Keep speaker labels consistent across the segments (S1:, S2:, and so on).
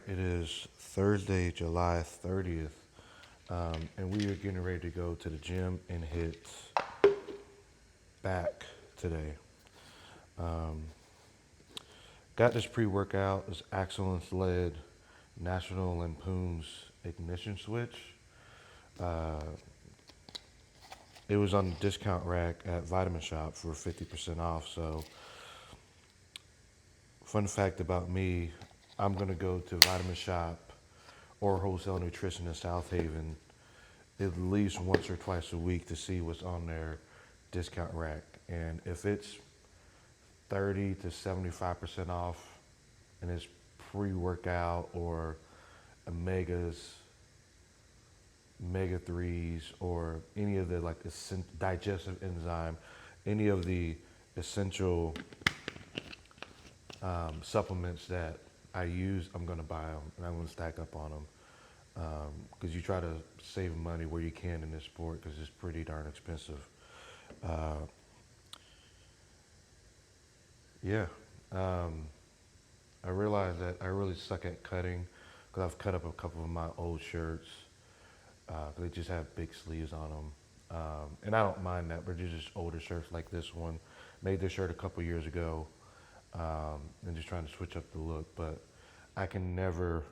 S1: It is Thursday, July 30th, and we are getting ready to go to the gym and hit back today. Got this pre-workout, this Excellence-led National Lampoon's Ignition Switch. Uh, it was on the discount rack at Vitamin Shop for 50% off. So, fun fact about me, I'm going to go to Vitamin Shop or Wholesale Nutrition in South Haven at least once or twice a week to see what's on their discount rack. And if it's 30 to 75% off and it's pre-workout or omegas, omega 3s, or any of the like digestive enzyme, any of the essential supplements that I use, I'm going to buy them and I'm going to stack up on them. Because you try to save money where you can in this sport because it's pretty darn expensive. Uh, yeah, um, I realized that I really suck at cutting because I've cut up a couple of my old shirts. They just have big sleeves on them. And I don't mind that, but they're just older shirts like this one. Made this shirt a couple years ago, and just trying to switch up the look. But I can never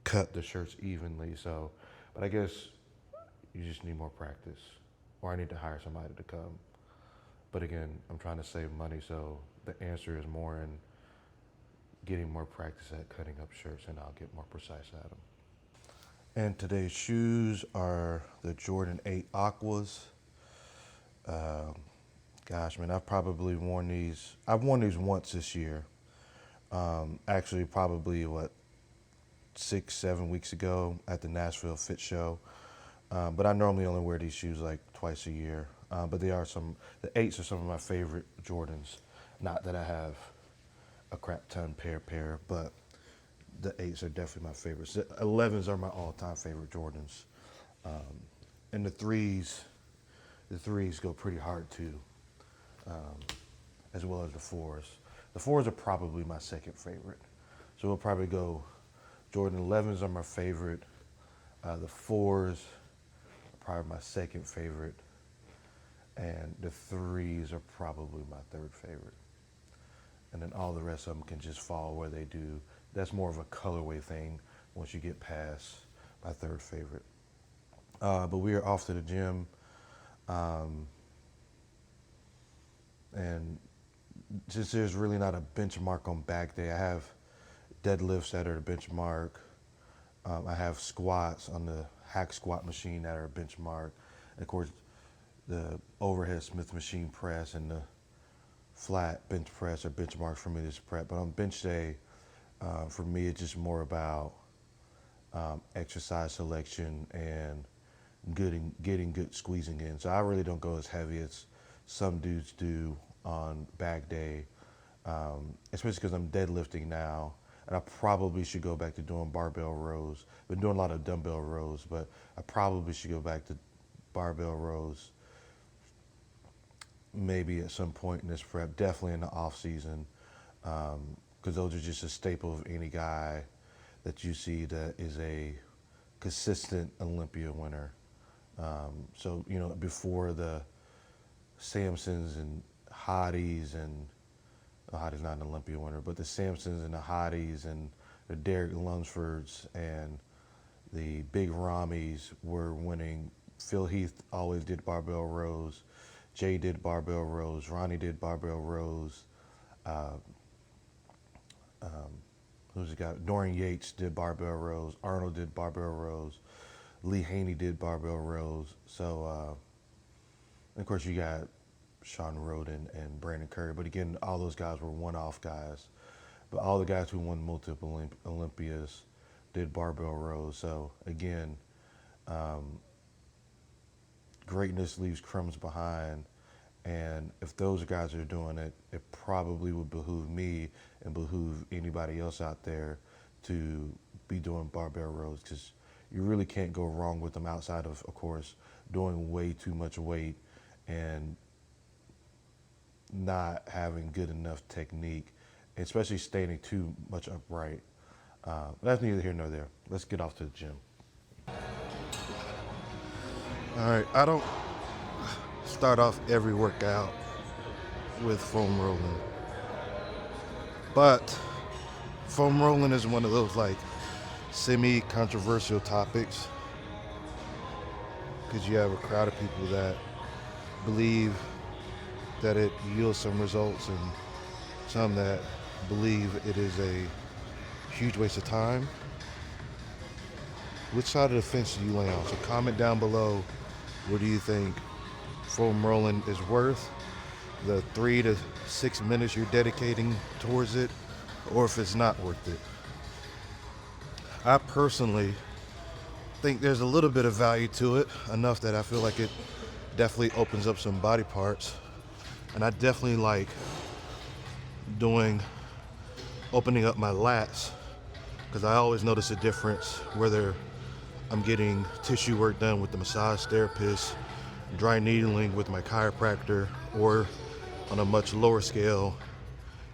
S1: cut the shirts evenly. So, but I guess you just need more practice, or I need to hire somebody to come. But again, I'm trying to save money, so the answer is more in getting more practice at cutting up shirts, and I'll get more precise at them. And today's shoes are the Jordan 8 Aquas. Um, Gosh, man, I've probably worn these. I've worn these once this year. Actually, probably what 6, 7 weeks ago at the Nashville Fit Show. But I normally only wear these shoes like twice a year. But they are the eights are some of my favorite Jordans. Not that I have a crap ton pair, but the eights are definitely my favorites. The 11s are my all-time favorite Jordans. Um, and the threes go pretty hard too, um, as well as the fours. The fours are probably my second favorite. So we'll probably go Jordan 11s are my favorite. The fours are probably my second favorite. And the threes are probably my third favorite. And then all the rest of them can just fall where they do. That's more of a colorway thing once you get past my third favorite. But we are off to the gym. Um, and since there's really not a benchmark on back day, I have deadlifts that are the benchmark. I have squats on the hack squat machine that are a benchmark. And of course, the overhead Smith machine press and the flat bench press are benchmarks for me to prep. But on bench day, for me, it's just more about exercise selection and getting good squeezing in. So I really don't go as heavy as some dudes do on back day, especially because I'm deadlifting now. And I probably should go back to doing barbell rows. Been doing a lot of dumbbell rows, but I probably should go back to barbell rows maybe at some point in this prep, definitely in the off season, because those are just a staple of any guy that you see that is a consistent Olympia winner. So before the Samsons and Hotties and Hottie's not an Olympia winner, but the Samsons and the Hotties and the Derek Lunsfords and the Big Ramis were winning. Phil Heath always did barbell rows. Jay did barbell rows. Ronnie did barbell rows. Uh, who's the guy? Dorian Yates did barbell rows. Arnold did barbell rows. Lee Haney did barbell rows. So, and of course, you got Sean Roden and Brandon Curry. But again, all those guys were one-off guys. But all the guys who won multiple Olympias did barbell rows. So again, um, greatness leaves crumbs behind. And if those guys are doing it, it probably would behoove me and behoove anybody else out there to be doing barbell rows, because you really can't go wrong with them outside of course, doing way too much weight and not having good enough technique, especially standing too much upright. That's neither here nor there. Let's get off to the gym. All right, I don't start off every workout with foam rolling, but foam rolling is one of those like semi-controversial topics because you have a crowd of people that believe that it yields some results and some that believe it is a huge waste of time. Which side of the fence do you lay on? So comment down below, what do you think foam rolling is worth? The 3 to 6 minutes you're dedicating towards it, or if it's not worth it. I personally think there's a little bit of value to it, enough that I feel like it definitely opens up some body parts. And I definitely like opening up my lats, because I always notice a difference whether I'm getting tissue work done with the massage therapist, dry needling with my chiropractor, or on a much lower scale,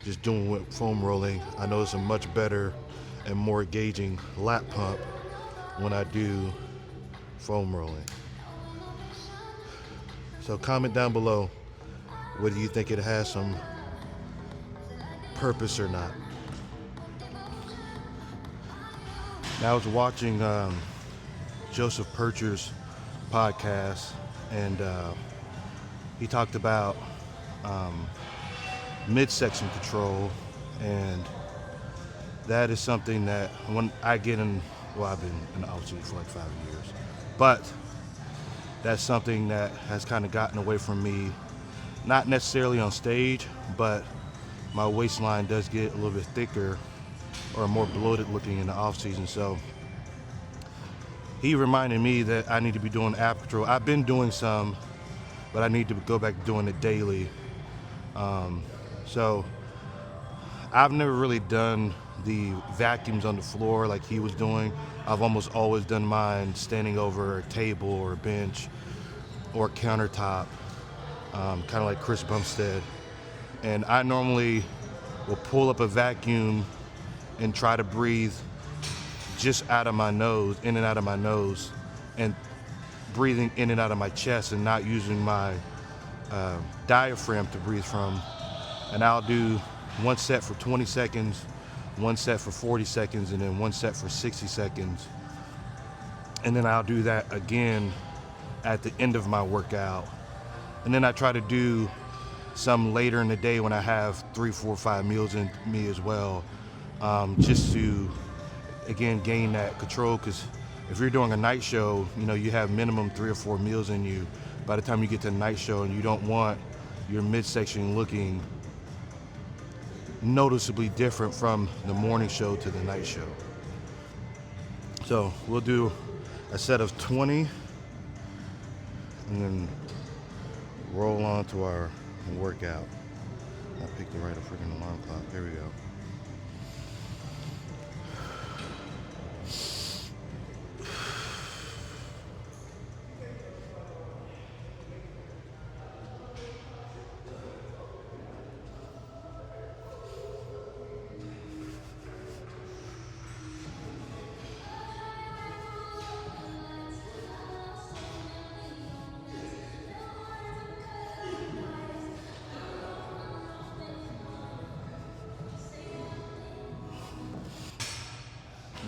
S1: just doing with foam rolling. I notice a much better and more engaging lat pump when I do foam rolling. So comment down below whether you think it has some purpose or not. Now I was watching Joseph Purcher's podcast, and he talked about midsection control, and that is something that when I get in, well, I've been in the office for like 5 years, but that's something that has kind of gotten away from me, not necessarily on stage, but my waistline does get a little bit thicker or more bloated looking in the off season. So he reminded me that I need to be doing ab control. I've been doing some, but I need to go back to doing it daily. So I've never really done the vacuums on the floor like he was doing. I've almost always done mine standing over a table or a bench or a countertop, kind of like Chris Bumstead. And I normally will pull up a vacuum and try to breathe just out of my nose, in and out of my nose, and breathing in and out of my chest and not using my diaphragm to breathe from. And I'll do one set for 20 seconds, one set for 40 seconds, and then one set for 60 seconds. And then I'll do that again at the end of my workout. And then I try to do some later in the day when I have 3, 4, 5 meals in me as well, just to, again, gain that control. Because if you're doing a night show, you know, you have minimum 3 or 4 meals in you by the time you get to the night show, and you don't want your midsection looking noticeably different from the morning show to the night show. So we'll do a set of 20 and then roll on to our workout. I picked the right freaking alarm clock. Here we go.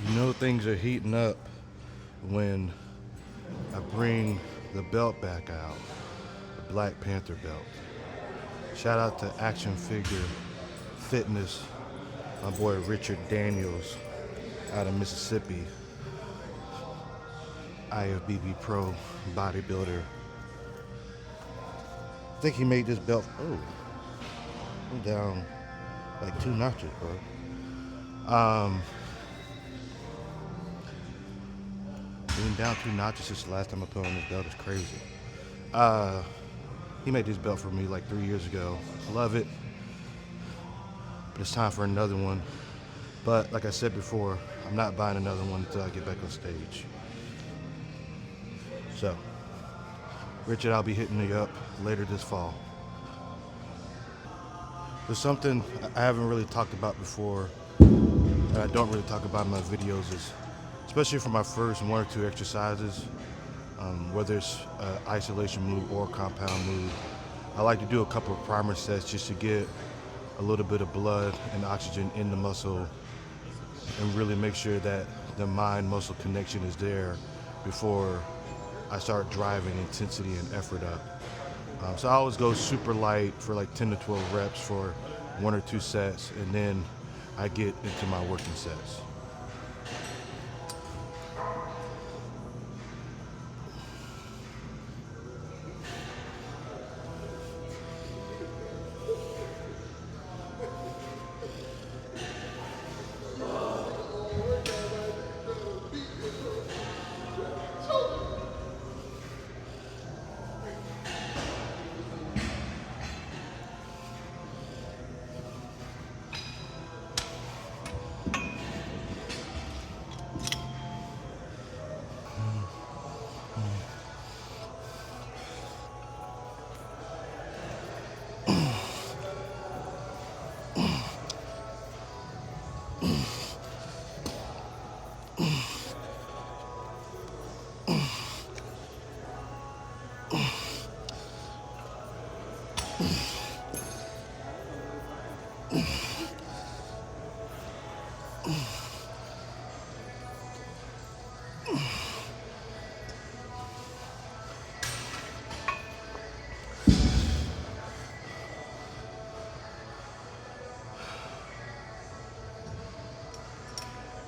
S1: You know things are heating up when I bring the belt back out, the Black Panther belt. Shout out to Action Figure Fitness, my boy Richard Daniels out of Mississippi, IFBB Pro bodybuilder. I think he made this belt, I'm down like 2 notches, bro. Being down 2 notches since the last time I put on this belt is crazy. He made this belt for me like 3 years ago. Love it, but it's time for another one. But like I said before, I'm not buying another one until I get back on stage. So, Richard, I'll be hitting you up later this fall. There's something I haven't really talked about before
S2: and I don't really talk about in my videos is, especially for my first one or two exercises, whether it's isolation move or compound move, I like to do a couple of primer sets just to get a little bit of blood and oxygen in the muscle and really make sure that the mind-muscle connection is there before I start driving intensity and effort up. So I always go super light for like 10 to 12 reps for one or two sets, and then I get into my working sets.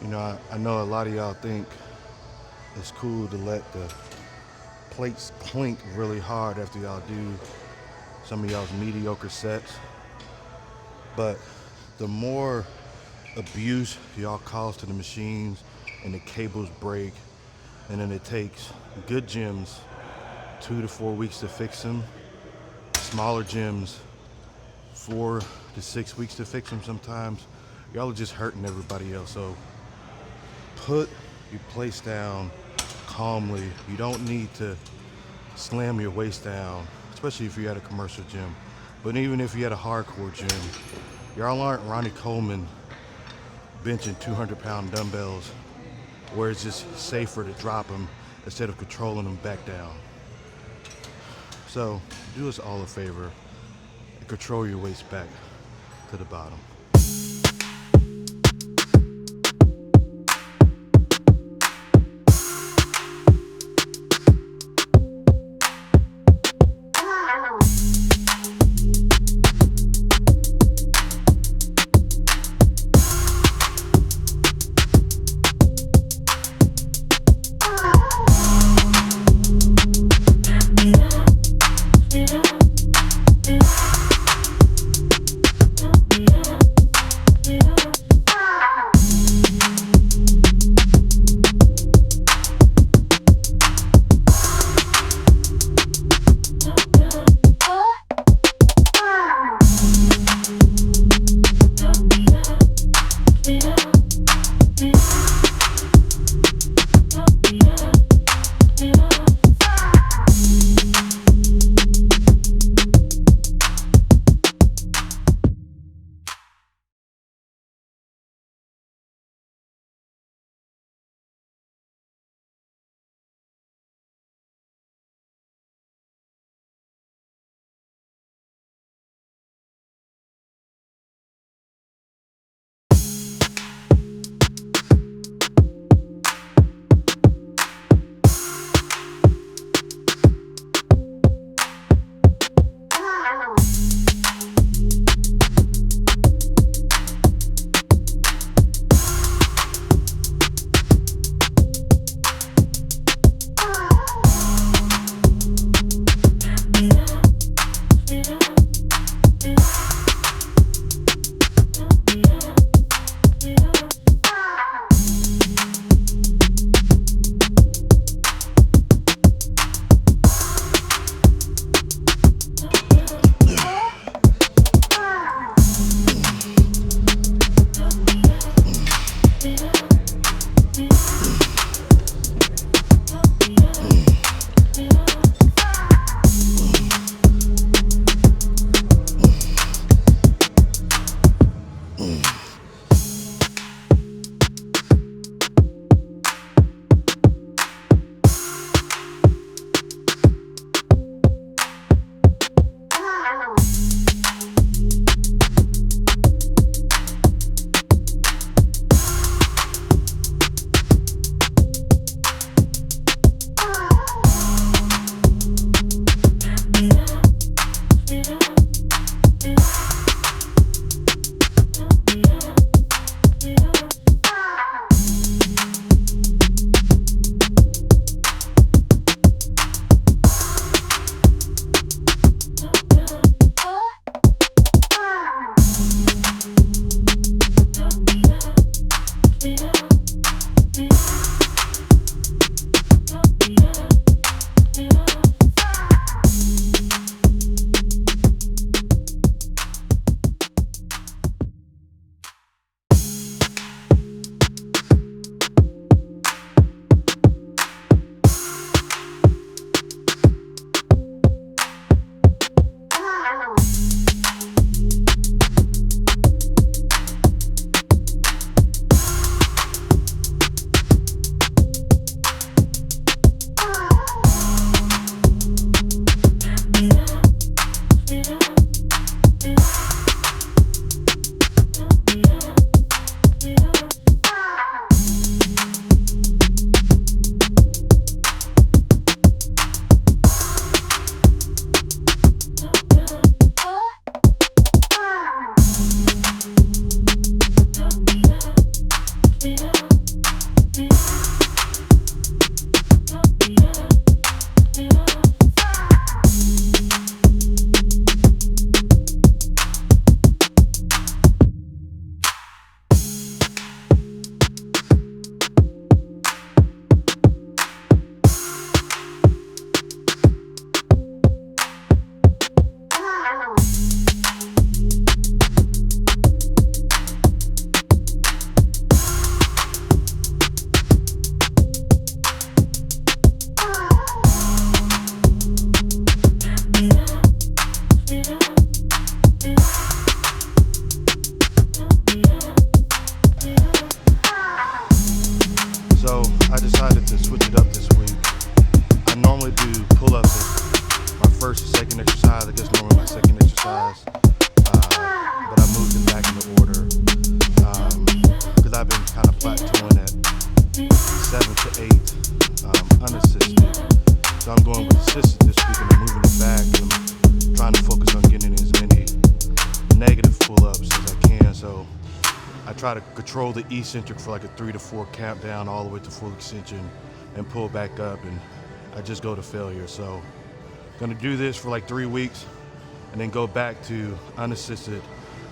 S2: You know, I know a lot of y'all think it's cool to let the plates clink really hard after y'all do some of y'all's mediocre sets, but the more abuse y'all cause to the machines and the cables break, and then it takes good gyms 2 to 4 weeks to fix them, smaller gyms 4 to 6 weeks to fix them sometimes, y'all are just hurting everybody else. So put your plates down calmly. You don't need to slam your waist down, especially if you're at a commercial gym. But even if you're at a hardcore gym, y'all aren't Ronnie Coleman benching 200-pound dumbbells where it's just safer to drop them instead of controlling them back down. So do us all a favor and control your waist back to the bottom.
S3: Yeah.
S2: So I decided to switch it up this week. I normally do pull-ups as my first and second exercise. I guess normally my second exercise, but I moved it back in the order because I've been kind of plateauing at 7 to 8 unassisted. So I'm going with assisted this week, and I'm moving it back, and I'm trying to focus on getting as many negative pull-ups as I can. So I try to control the eccentric for like a 3 to 4 count down all the way to full extension and pull back up, and I just go to failure. So I'm gonna do this for like 3 weeks and then go back to unassisted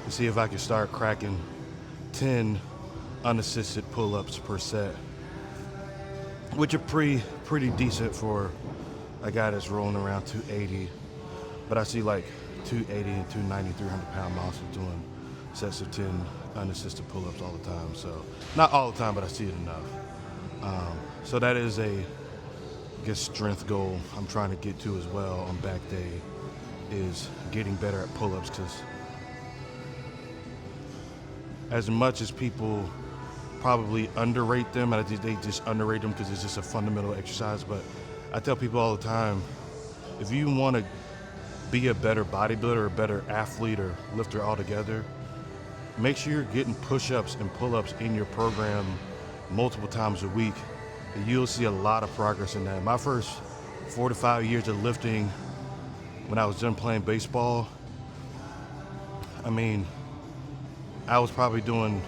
S2: to see if I can start cracking 10 unassisted pull-ups per set, which are pretty decent for a guy that's rolling around 280. But I see like 280 and 290, 300-pound monsters doing sets of 10 unassisted pull-ups all the time. So not all the time, but I see it enough. So that is a, I guess, strength goal I'm trying to get to as well on back day, is getting better at pull-ups, because as much as people probably underrate them, and I think they just underrate them because it's just a fundamental exercise, but I tell people all the time, if you want to be a better bodybuilder or a better athlete or lifter altogether, make sure you're getting push-ups and pull-ups in your program multiple times a week. You'll see a lot of progress in that. My first 4 to 5 years of lifting, when I was done playing baseball, I mean, I was probably doing,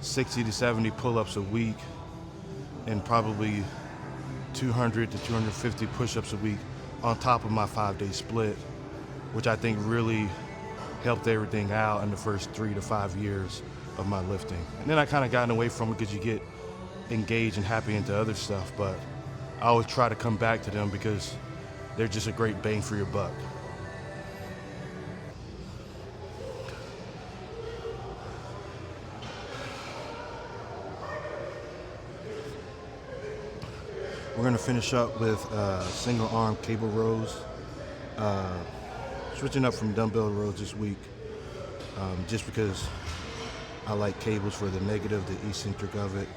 S2: 60 to 70 pull-ups a week and probably 200 to 250 push-ups a week on top of my 5-day split, which I think really helped everything out in the first 3 to 5 years of my lifting. And then I kind of gotten away from it because you get engaged and happy into other stuff, but I always try to come back to them because they're just a great bang for your buck. We're gonna finish up with single arm cable rows. Switching up from dumbbell rows this week, just because I like cables for the negative, the eccentric of it.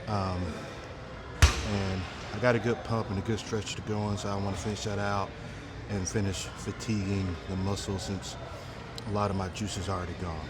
S2: And I got a good pump and a good stretch to go on, so I want to finish that out and finish fatiguing the muscle since a lot of my juice is already gone.